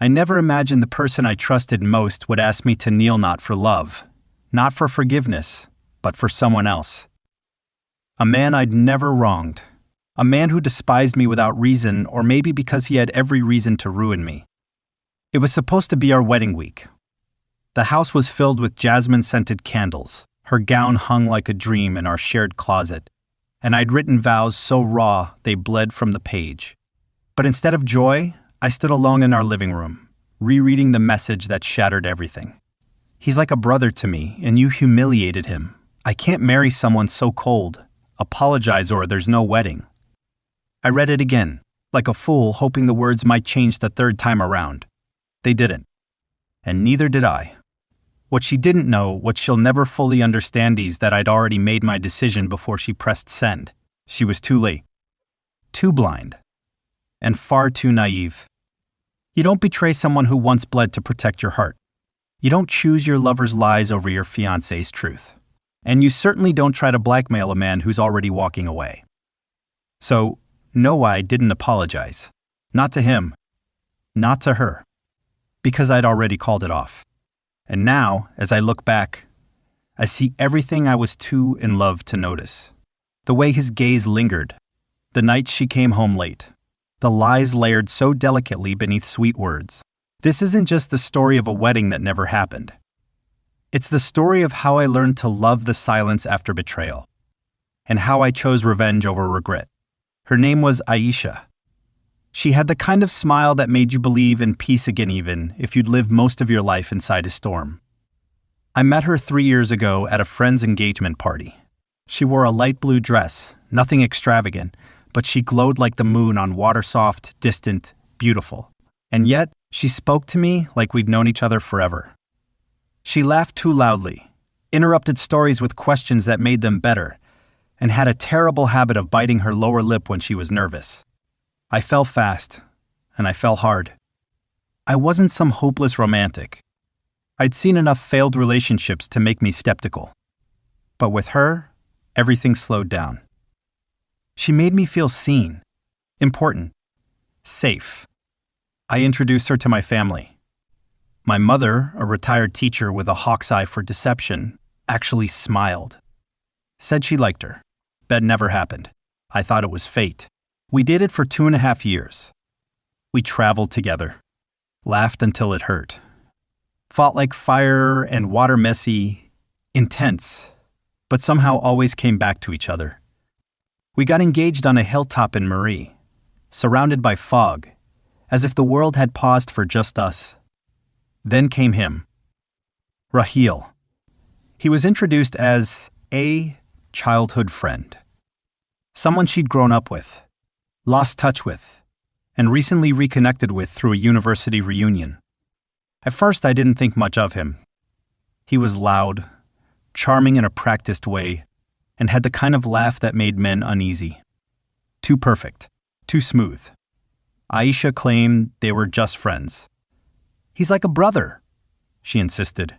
I never imagined the person I trusted most would ask me to kneel not for love, not for forgiveness, but for someone else. A man I'd never wronged. A man who despised me without reason, or maybe because he had every reason to ruin me. It was supposed to be our wedding week. The house was filled with jasmine-scented candles. Her gown hung like a dream in our shared closet, and I'd written vows so raw they bled from the page. But instead of joy, I stood alone in our living room, rereading the message that shattered everything. He's like a brother to me, and you humiliated him. I can't marry someone so cold. Apologize or there's no wedding. I read it again, like a fool, hoping the words might change the third time around. They didn't. And neither did I. What she didn't know, what she'll never fully understand, is that I'd already made my decision before she pressed send. She was too late. Too blind. And far too naive. You don't betray someone who once bled to protect your heart. You don't choose your lover's lies over your fiancé's truth. And you certainly don't try to blackmail a man who's already walking away. So, no, I didn't apologize. Not to him. Not to her. Because I'd already called it off. And now, as I look back, I see everything I was too in love to notice. The way his gaze lingered. The nights she came home late. The lies layered so delicately beneath sweet words. This isn't just the story of a wedding that never happened. It's the story of how I learned to love the silence after betrayal. And how I chose revenge over regret. Her name was Aisha. She had the kind of smile that made you believe in peace again even if you'd lived most of your life inside a storm. I met her 3 years ago at a friend's engagement party. She wore a light blue dress, nothing extravagant, but she glowed like the moon on water, soft, distant, beautiful. And yet, she spoke to me like we'd known each other forever. She laughed too loudly, interrupted stories with questions that made them better, and had a terrible habit of biting her lower lip when she was nervous. I fell fast, and I fell hard. I wasn't some hopeless romantic. I'd seen enough failed relationships to make me skeptical. But with her, everything slowed down. She made me feel seen, important, safe. I introduced her to my family. My mother, a retired teacher with a hawk's eye for deception, actually smiled. Said she liked her. That never happened. I thought it was fate. We dated for 2.5 years. We traveled together. Laughed until it hurt. Fought like fire and water, messy, intense, but somehow always came back to each other. We got engaged on a hilltop in Marie, surrounded by fog, as if the world had paused for just us. Then came him. Raheel. He was introduced as a childhood friend. Someone she'd grown up with, lost touch with, and recently reconnected with through a university reunion. At first, I didn't think much of him. He was loud, charming in a practiced way, and had the kind of laugh that made men uneasy. Too perfect, too smooth. Aisha claimed they were just friends. He's like a brother, she insisted.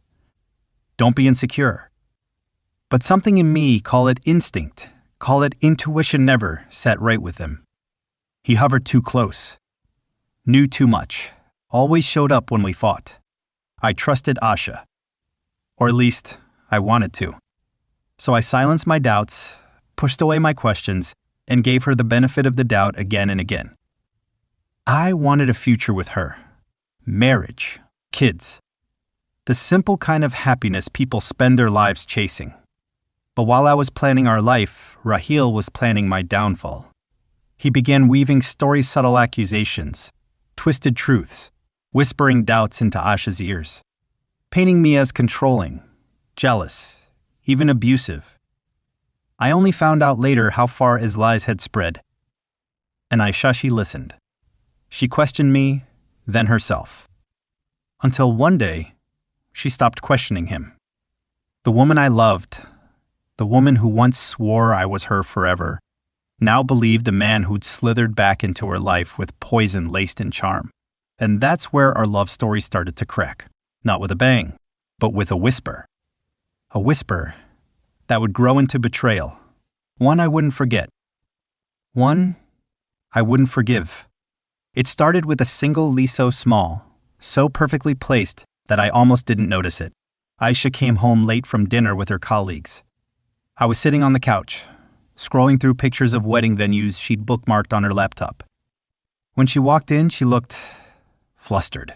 Don't be insecure. But something in me, call it instinct, call it intuition, never sat right with him. He hovered too close, knew too much, always showed up when we fought. I trusted Asha. Or at least, I wanted to. So I silenced my doubts, pushed away my questions, and gave her the benefit of the doubt again and again. I wanted a future with her. Marriage, kids. The simple kind of happiness people spend their lives chasing. But while I was planning our life, Raheel was planning my downfall. He began weaving story-subtle accusations, twisted truths, whispering doubts into Asha's ears, painting me as controlling, jealous, even abusive. I only found out later how far his lies had spread. And Aisha listened. She questioned me, then herself. Until one day, she stopped questioning him. The woman I loved, the woman who once swore I was her forever, now believed a man who'd slithered back into her life with poison laced in charm. And that's where our love story started to crack. Not with a bang, but with a whisper. A whisper that would grow into betrayal. One I wouldn't forget. One I wouldn't forgive. It started with a single lie so small, so perfectly placed that I almost didn't notice it. Aisha came home late from dinner with her colleagues. I was sitting on the couch, scrolling through pictures of wedding venues she'd bookmarked on her laptop. When she walked in, she looked flustered.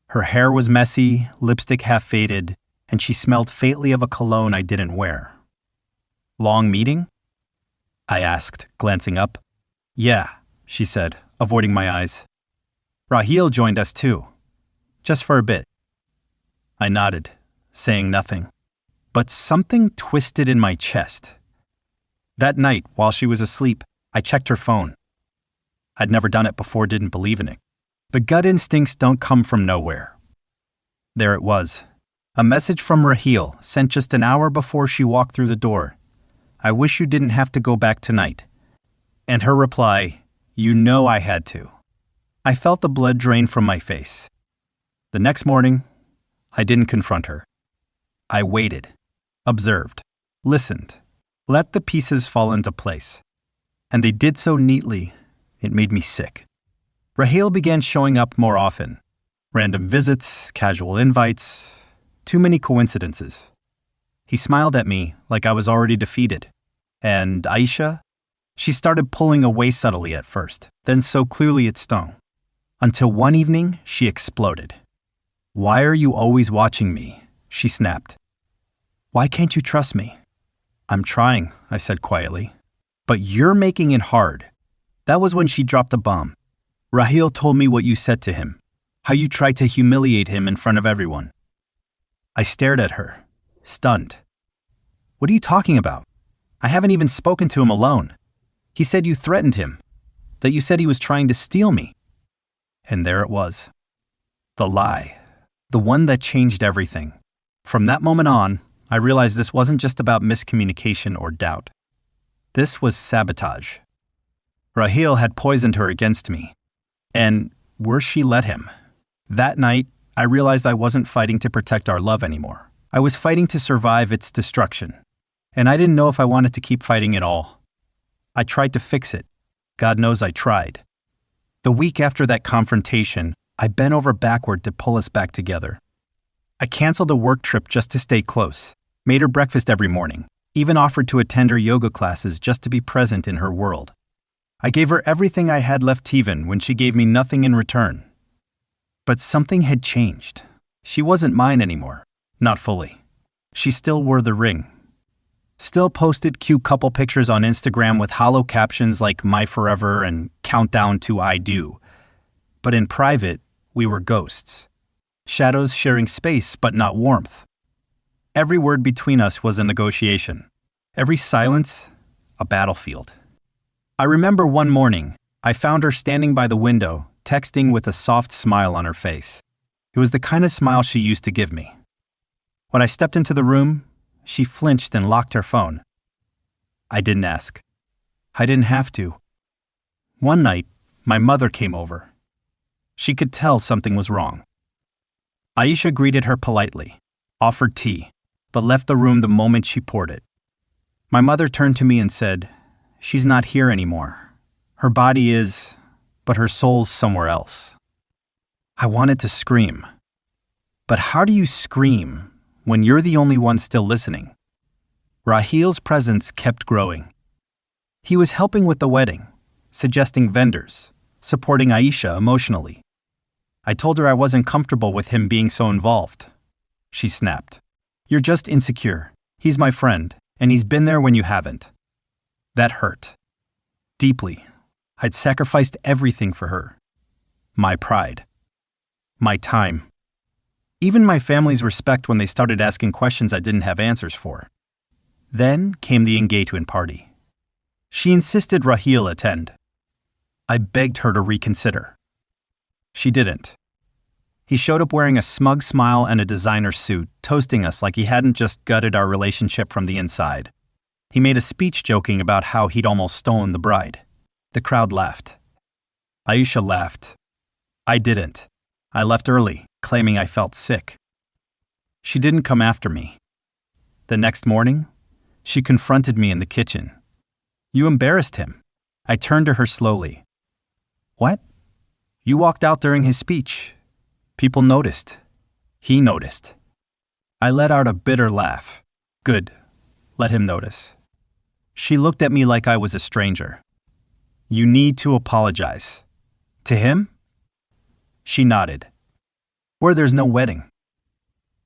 Her hair was messy, lipstick half faded, and she smelled faintly of a cologne I didn't wear. "Long meeting?" I asked, glancing up. "Yeah," she said, avoiding my eyes. "Raheel joined us too. Just for a bit." I nodded, saying nothing. But something twisted in my chest. That night, while she was asleep, I checked her phone. I'd never done it before, didn't believe in it. But gut instincts don't come from nowhere. There it was. A message from Raheel, sent just an hour before she walked through the door. "I wish you didn't have to go back tonight." And her reply, "You know I had to." I felt the blood drain from my face. The next morning, I didn't confront her. I waited, observed, listened, let the pieces fall into place. And they did so neatly, it made me sick. Raheel began showing up more often. Random visits, casual invites, too many coincidences. He smiled at me like I was already defeated. And Aisha? She started pulling away subtly at first, then so clearly it stung. Until one evening, she exploded. "Why are you always watching me?" she snapped. "Why can't you trust me?" "I'm trying," I said quietly. "But you're making it hard." That was when she dropped the bomb. "Raheel told me what you said to him, how you tried to humiliate him in front of everyone." I stared at her, stunned. "What are you talking about? I haven't even spoken to him alone. He said you threatened him, that you said he was trying to steal me." And there it was. The lie. The one that changed everything. From that moment on, I realized this wasn't just about miscommunication or doubt. This was sabotage. Raheel had poisoned her against me. And worse, she let him. That night, I realized I wasn't fighting to protect our love anymore. I was fighting to survive its destruction. And I didn't know if I wanted to keep fighting at all. I tried to fix it. God knows I tried. The week after that confrontation, I bent over backward to pull us back together. I canceled a work trip just to stay close, made her breakfast every morning, even offered to attend her yoga classes just to be present in her world. I gave her everything I had left even when she gave me nothing in return. But something had changed. She wasn't mine anymore, not fully. She still wore the ring. Still posted cute couple pictures on Instagram with hollow captions like "My Forever" and "Countdown to I Do." But in private, we were ghosts. Shadows sharing space but not warmth. Every word between us was a negotiation. Every silence, a battlefield. I remember one morning, I found her standing by the window, texting with a soft smile on her face. It was the kind of smile she used to give me. When I stepped into the room, she flinched and locked her phone. I didn't ask. I didn't have to. One night, my mother came over. She could tell something was wrong. Aisha greeted her politely, offered tea, but left the room the moment she poured it. My mother turned to me and said, "She's not here anymore. Her body is, but her soul's somewhere else." I wanted to scream. But how do you scream when you're the only one still listening? Raheel's presence kept growing. He was helping with the wedding, suggesting vendors, supporting Aisha emotionally. I told her I wasn't comfortable with him being so involved. She snapped. "You're just insecure. He's my friend, and he's been there when you haven't." That hurt. Deeply. I'd sacrificed everything for her. My pride. My time. Even my family's respect when they started asking questions I didn't have answers for. Then came the engagement party. She insisted Raheel attend. I begged her to reconsider. She didn't. He showed up wearing a smug smile and a designer suit, toasting us like he hadn't just gutted our relationship from the inside. He made a speech joking about how he'd almost stolen the bride. The crowd laughed. Aisha laughed. I didn't. I left early, claiming I felt sick. She didn't come after me. The next morning, she confronted me in the kitchen. "You embarrassed him." I turned to her slowly. "What?" "You walked out during his speech. People noticed. He noticed. I let out a bitter laugh. Good. Let him notice. She looked at me like I was a stranger. You need to apologize. To him? She nodded. Where there's no wedding.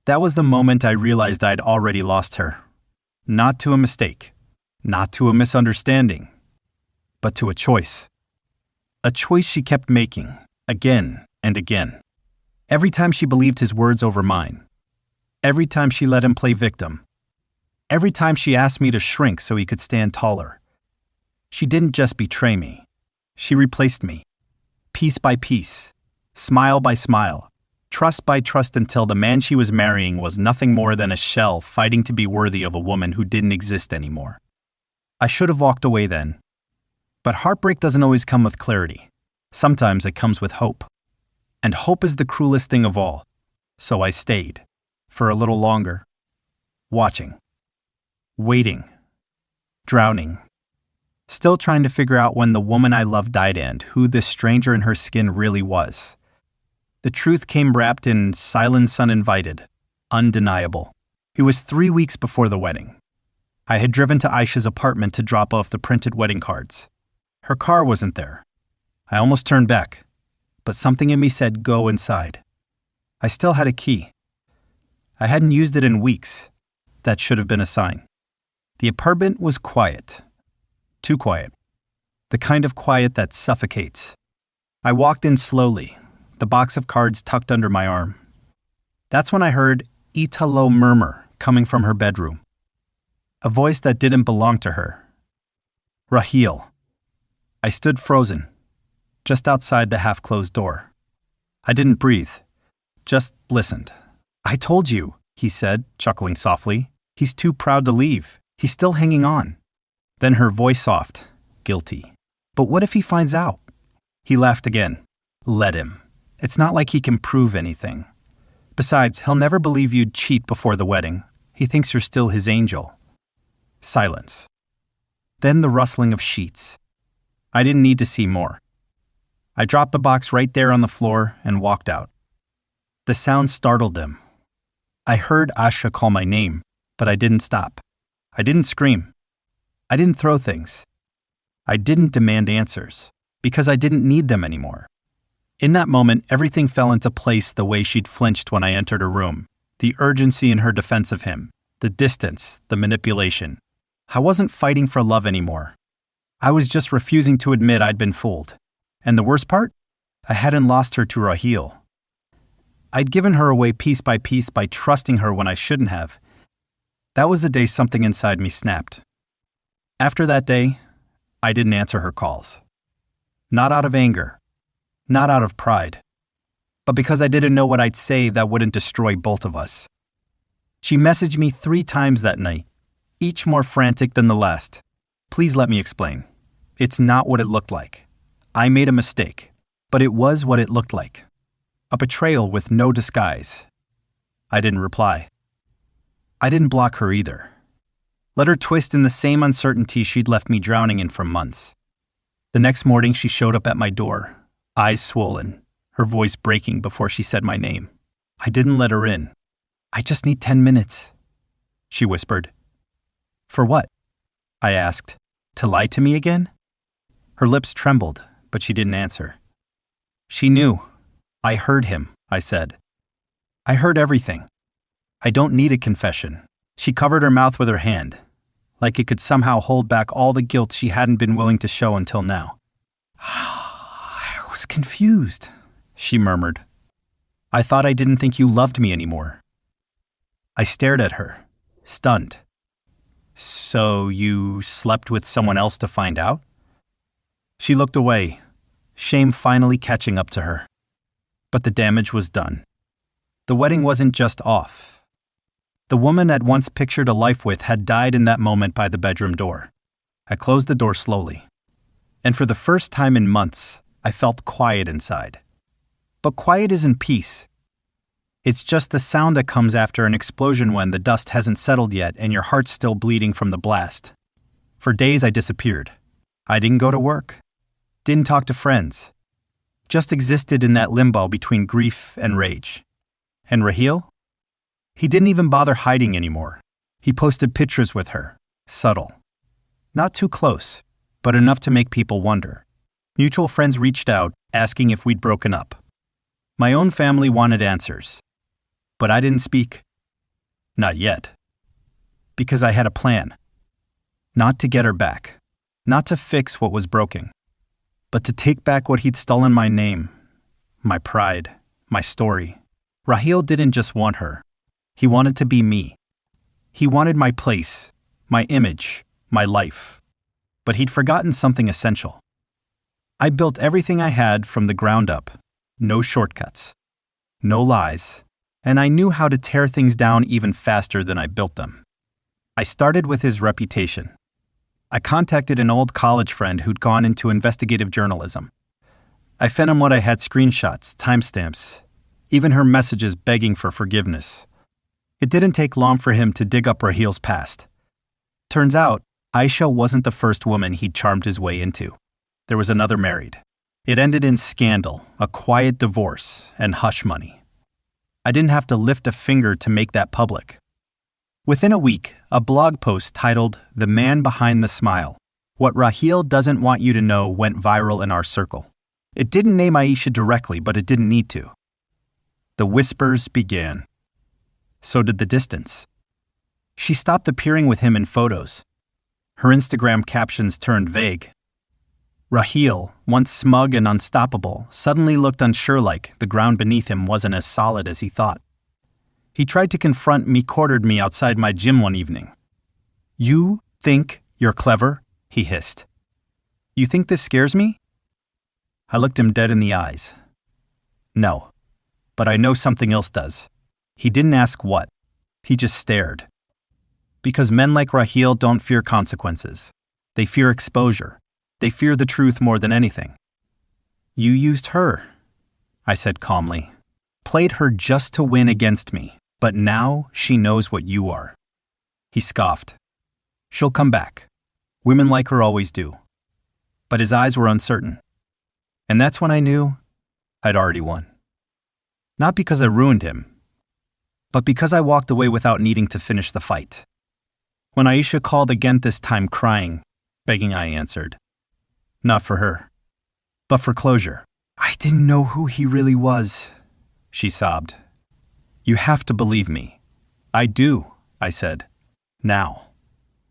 That was the moment I realized I'd already lost her. Not to a mistake. Not to a misunderstanding. But to a choice. A choice she kept making, again and again. Every time she believed his words over mine. Every time she let him play victim. Every time she asked me to shrink so he could stand taller. She didn't just betray me. She replaced me. Piece by piece. Smile by smile. Trust by trust until the man she was marrying was nothing more than a shell fighting to be worthy of a woman who didn't exist anymore. I should have walked away then. But heartbreak doesn't always come with clarity. Sometimes it comes with hope. And hope is the cruelest thing of all. So I stayed. For a little longer. Watching. Waiting. Drowning. Still trying to figure out when the woman I loved died and who this stranger in her skin really was. The truth came wrapped in silence uninvited. Undeniable. It was 3 weeks before the wedding. I had driven to Aisha's apartment to drop off the printed wedding cards. Her car wasn't there. I almost turned back, but something in me said go inside. I still had a key. I hadn't used it in weeks. That should have been a sign. The apartment was quiet. Too quiet. The kind of quiet that suffocates. I walked in slowly, the box of cards tucked under my arm. That's when I heard Italo murmur coming from her bedroom. A voice that didn't belong to her. Raheel. I stood frozen, just outside the half-closed door. I didn't breathe, just listened. I told you, he said, chuckling softly. He's too proud to leave. He's still hanging on. Then her voice soft, guilty. But what if he finds out? He laughed again. Let him. It's not like he can prove anything. Besides, he'll never believe you'd cheat before the wedding. He thinks you're still his angel. Silence. Then the rustling of sheets. I didn't need to see more. I dropped the box right there on the floor and walked out. The sound startled them. I heard Asha call my name, but I didn't stop. I didn't scream. I didn't throw things. I didn't demand answers, because I didn't need them anymore. In that moment, everything fell into place the way she'd flinched when I entered her room. The urgency in her defense of him, the distance, the manipulation. I wasn't fighting for love anymore. I was just refusing to admit I'd been fooled. And the worst part? I hadn't lost her to Raheel. I'd given her away piece by trusting her when I shouldn't have. That was the day something inside me snapped. After that day, I didn't answer her calls. Not out of anger. Not out of pride. But because I didn't know what I'd say that wouldn't destroy both of us. She messaged me 3 times that night, each more frantic than the last. Please let me explain. It's not what it looked like. I made a mistake, but it was what it looked like. A betrayal with no disguise. I didn't reply. I didn't block her either. Let her twist in the same uncertainty she'd left me drowning in for months. The next morning she showed up at my door, eyes swollen, her voice breaking before she said my name. I didn't let her in. I just need 10 minutes, she whispered. For what? I asked. To lie to me again? Her lips trembled, but she didn't answer. She knew. I heard him, I said. I heard everything. I don't need a confession. She covered her mouth with her hand, like it could somehow hold back all the guilt she hadn't been willing to show until now. I was confused, she murmured. I thought I didn't think you loved me anymore. I stared at her, stunned. So you slept with someone else to find out? She looked away, shame finally catching up to her. But the damage was done. The wedding wasn't just off. The woman I'd once pictured a life with had died in that moment by the bedroom door. I closed the door slowly. And for the first time in months, I felt quiet inside. But quiet isn't peace. It's just the sound that comes after an explosion when the dust hasn't settled yet and your heart's still bleeding from the blast. For days I disappeared. I didn't go to work. Didn't talk to friends. just existed in that limbo between grief and rage. And Raheel? He didn't even bother hiding anymore. He posted pictures with her, subtle. Not too close, but enough to make people wonder. Mutual friends reached out, asking if we'd broken up. My own family wanted answers. But I didn't speak. Not yet. Because I had a plan. Not to get her back. Not to fix what was broken. But to take back what he'd stolen: my name, my pride, my story. Raheel didn't just want her. He wanted to be me. He wanted my place, my image, my life. But he'd forgotten something essential. I built everything I had from the ground up. No shortcuts. No lies. And I knew how to tear things down even faster than I built them. I started with his reputation. I contacted an old college friend who'd gone into investigative journalism. I sent him what I had: screenshots, timestamps, even her messages begging for forgiveness. It didn't take long for him to dig up Raheel's past. Turns out, Aisha wasn't the first woman he'd charmed his way into. There was another married. It ended in scandal, a quiet divorce, and hush money. I didn't have to lift a finger to make that public. Within a week, a blog post titled "The Man Behind the Smile: What Raheel Doesn't Want You to Know" went viral in our circle. It didn't name Aisha directly, but it didn't need to. The whispers began. So did the distance. She stopped appearing with him in photos. Her Instagram captions turned vague. Raheel, once smug and unstoppable, suddenly looked unsure, like the ground beneath him wasn't as solid as he thought. He tried to confront me, cornered me outside my gym one evening. "You think you're clever?" he hissed. "You think this scares me?" I looked him dead in the eyes. "No, but I know something else does." He didn't ask what. He just stared. Because men like Raheel don't fear consequences. They fear exposure. They fear the truth more than anything. "You used her," I said calmly. "Played her just to win against me, but now she knows what you are." He scoffed. "She'll come back. Women like her always do." But his eyes were uncertain. And that's when I knew I'd already won. Not because I ruined him, but because I walked away without needing to finish the fight. When Aisha called again, this time crying, begging, I answered. Not for her, but for closure. "I didn't know who he really was," she sobbed. "You have to believe me." "I do," I said. "Now.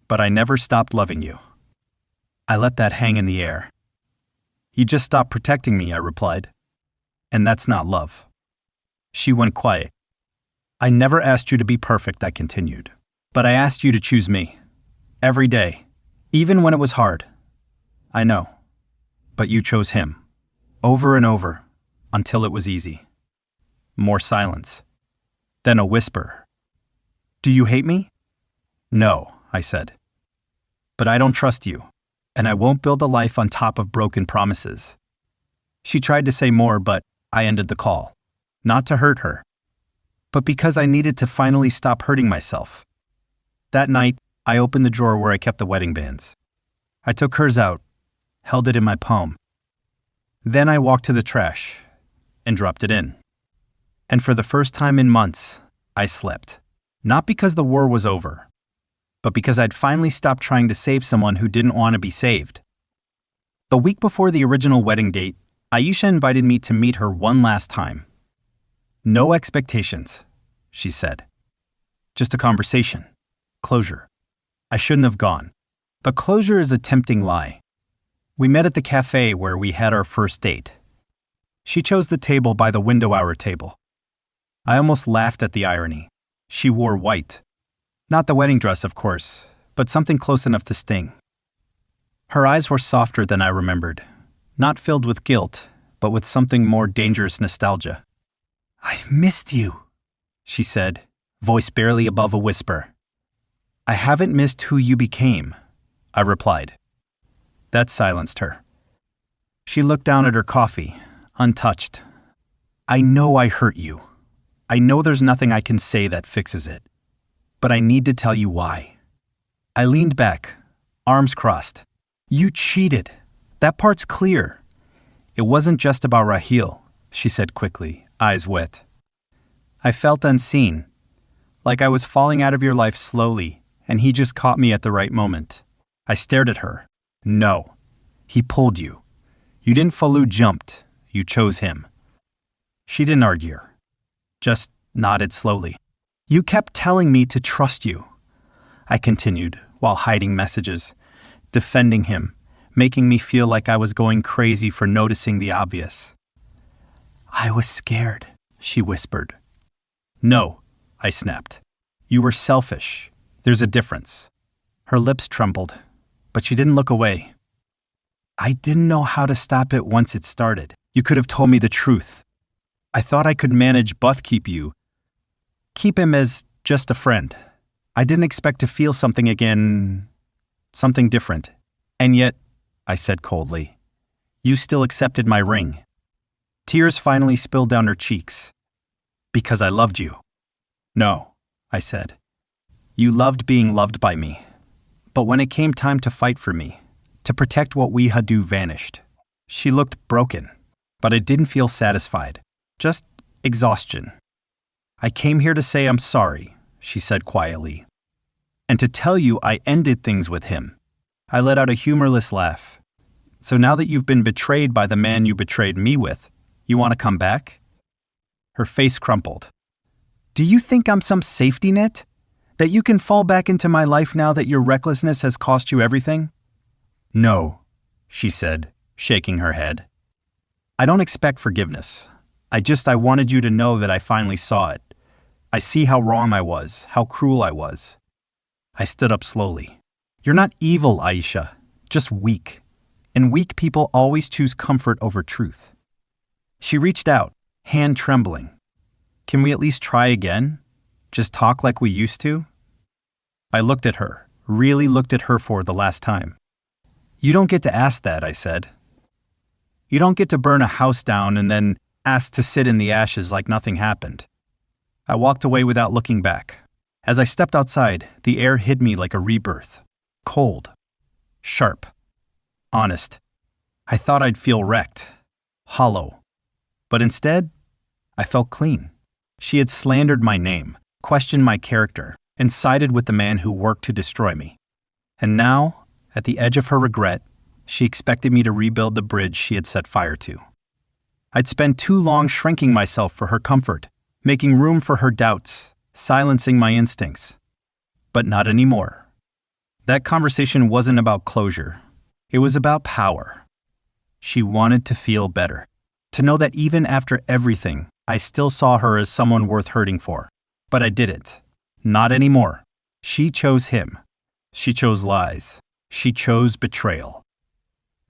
But I never stopped loving you." I let that hang in the air. "You just stopped protecting me," I replied. "And that's not love." She went quiet. "I never asked you to be perfect," I continued. "But I asked you to choose me. Every day. Even when it was hard. I know. But you chose him. Over and over. Until it was easy." More silence. Then a whisper. "Do you hate me?" "No," I said. "But I don't trust you. And I won't build a life on top of broken promises." She tried to say more, but I ended the call. Not to hurt her, but because I needed to finally stop hurting myself. That night, I opened the drawer where I kept the wedding bands. I took hers out, held it in my palm. Then I walked to the trash and dropped it in. And for the first time in months, I slept. Not because the war was over, but because I'd finally stopped trying to save someone who didn't want to be saved. The week before the original wedding date, Aisha invited me to meet her one last time. "No expectations," she said. "Just a conversation. Closure." I shouldn't have gone. But closure is a tempting lie. We met at the cafe where we had our first date. She chose the table by the window, our table. I almost laughed at the irony. She wore white. Not the wedding dress, of course, but something close enough to sting. Her eyes were softer than I remembered, not filled with guilt, but with something more dangerous: nostalgia. "I missed you," she said, voice barely above a whisper. "I haven't missed who you became," I replied. That silenced her. She looked down at her coffee, untouched. "I know I hurt you. I know there's nothing I can say that fixes it. But I need to tell you why." I leaned back, arms crossed. "You cheated. That part's clear. It wasn't just about Raheel, she said quickly, eyes wet. I felt unseen, like I was falling out of your life slowly, and he just caught me at the right moment. I stared at her. No. He pulled you. You didn't follow jumped. You chose him. She didn't argue. Just nodded slowly. You kept telling me to trust you, I continued, while hiding messages, defending him, making me feel like I was going crazy for noticing the obvious. I was scared, she whispered. No, I snapped. You were selfish. There's a difference. Her lips trembled, but she didn't look away. I didn't know how to stop it once it started. You could have told me the truth. I thought I could manage but keep you. Keep him as just a friend. I didn't expect to feel something again, something different. And yet, I said coldly, you still accepted my ring. Tears finally spilled down her cheeks. Because I loved you. No, I said. You loved being loved by me. But when it came time to fight for me, to protect what we had do vanished. She looked broken, but I didn't feel satisfied. Just exhaustion. I came here to say I'm sorry, she said quietly. And to tell you I ended things with him. I let out a humorless laugh. So now that you've been betrayed by the man you betrayed me with, you want to come back? Her face crumpled. Do you think I'm some safety net? That you can fall back into my life now that your recklessness has cost you everything? No, she said, shaking her head. I don't expect forgiveness. I wanted you to know that I finally saw it. I see how wrong I was, how cruel I was. I stood up slowly. You're not evil, Aisha, just weak. And weak people always choose comfort over truth. She reached out, hand trembling. Can we at least try again? Just talk like we used to? I looked at her, really looked at her for the last time. You don't get to ask that, I said. You don't get to burn a house down and then ask to sit in the ashes like nothing happened. I walked away without looking back. As I stepped outside, the air hit me like a rebirth. Cold. Sharp. Honest. I thought I'd feel wrecked. Hollow. But instead, I felt clean. She had slandered my name, questioned my character, and sided with the man who worked to destroy me. And now, at the edge of her regret, she expected me to rebuild the bridge she had set fire to. I'd spent too long shrinking myself for her comfort, making room for her doubts, silencing my instincts. But not anymore. That conversation wasn't about closure. It was about power. She wanted to feel better, to know that even after everything, I still saw her as someone worth hurting for. But I didn't. Not anymore. She chose him. She chose lies. She chose betrayal.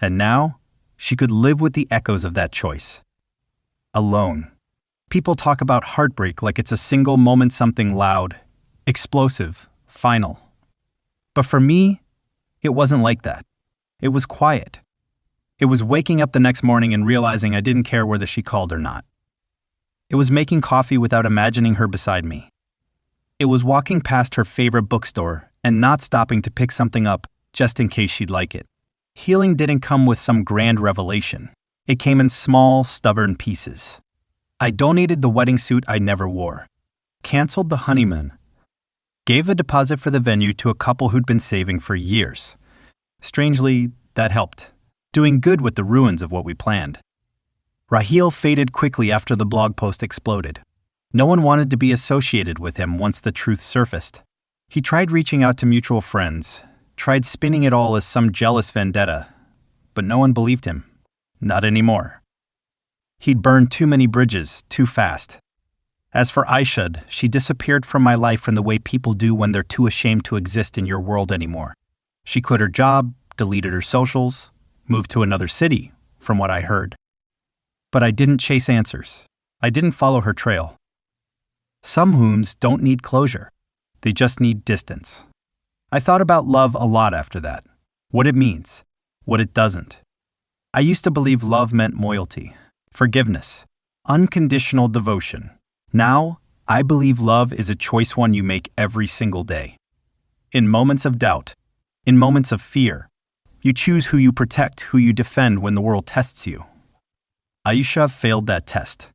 And now, she could live with the echoes of that choice. Alone. People talk about heartbreak like it's a single moment, something loud, explosive, final. But for me, it wasn't like that. It was quiet. It was waking up the next morning and realizing I didn't care whether she called or not. It was making coffee without imagining her beside me. It was walking past her favorite bookstore and not stopping to pick something up just in case she'd like it. Healing didn't come with some grand revelation. It came in small, stubborn pieces. I donated the wedding suit I never wore, canceled the honeymoon, gave a deposit for the venue to a couple who'd been saving for years. Strangely, that helped, doing good with the ruins of what we planned. Raheel faded quickly after the blog post exploded. No one wanted to be associated with him once the truth surfaced. He tried reaching out to mutual friends, tried spinning it all as some jealous vendetta, but no one believed him. Not anymore. He'd burned too many bridges, too fast. As for Aisha, she disappeared from my life in the way people do when they're too ashamed to exist in your world anymore. She quit her job, deleted her socials, moved to another city, from what I heard. But I didn't chase answers. I didn't follow her trail. Some wounds don't need closure. They just need distance. I thought about love a lot after that. What it means, what it doesn't. I used to believe love meant loyalty, forgiveness, unconditional devotion. Now, I believe love is a choice one you make every single day. In moments of doubt, in moments of fear, you choose who you protect, who you defend when the world tests you. Aisha failed that test.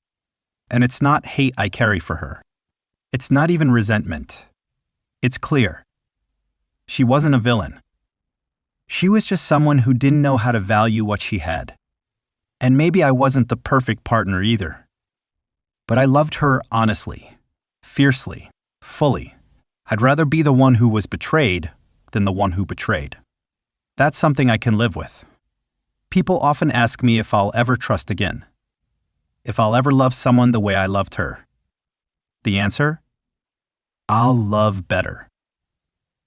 And it's not hate I carry for her. It's not even resentment. It's clear. She wasn't a villain. She was just someone who didn't know how to value what she had. And maybe I wasn't the perfect partner either. But I loved her honestly, fiercely, fully. I'd rather be the one who was betrayed than the one who betrayed. That's something I can live with. People often ask me if I'll ever trust again. If I'll ever love someone the way I loved her. The answer? I'll love better.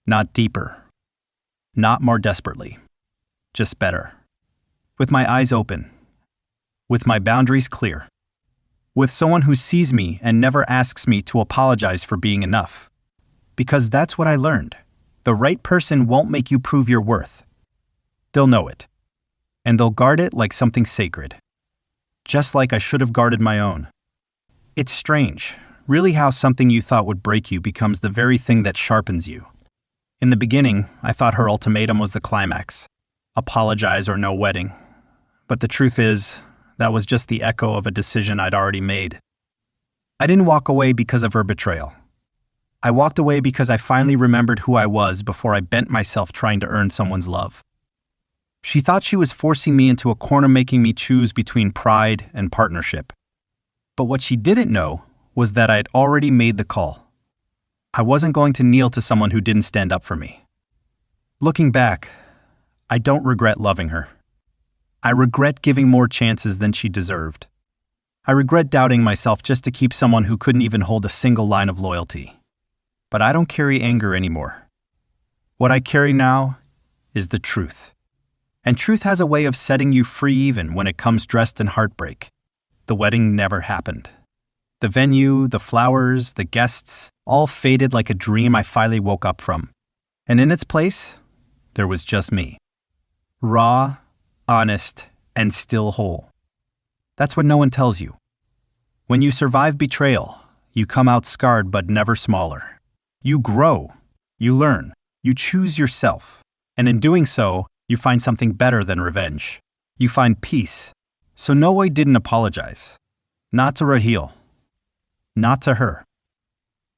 Not deeper. Not more desperately. Just better. With my eyes open. With my boundaries clear. With someone who sees me and never asks me to apologize for being enough. Because that's what I learned. The right person won't make you prove your worth. They'll know it. And they'll guard it like something sacred. Just like I should have guarded my own. It's strange, really, how something you thought would break you becomes the very thing that sharpens you. In the beginning, I thought her ultimatum was the climax. Apologize or no wedding. But the truth is, that was just the echo of a decision I'd already made. I didn't walk away because of her betrayal. I walked away because I finally remembered who I was before I bent myself trying to earn someone's love. She thought she was forcing me into a corner, making me choose between pride and partnership. But what she didn't know was that I had already made the call. I wasn't going to kneel to someone who didn't stand up for me. Looking back, I don't regret loving her. I regret giving more chances than she deserved. I regret doubting myself just to keep someone who couldn't even hold a single line of loyalty. But I don't carry anger anymore. What I carry now is the truth. And truth has a way of setting you free even when it comes dressed in heartbreak. The wedding never happened. The venue, the flowers, the guests, all faded like a dream I finally woke up from. And in its place, there was just me. Raw, honest, and still whole. That's what no one tells you. When you survive betrayal, you come out scarred but never smaller. You grow, you learn, you choose yourself. And in doing so, you find something better than revenge. You find peace. So no, I didn't apologize. Not to Raheel. Not to her.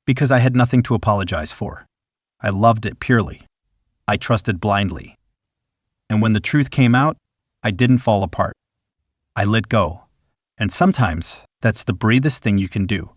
Because I had nothing to apologize for. I loved it purely. I trusted blindly. And when the truth came out, I didn't fall apart. I let go. And sometimes, that's the bravest thing you can do.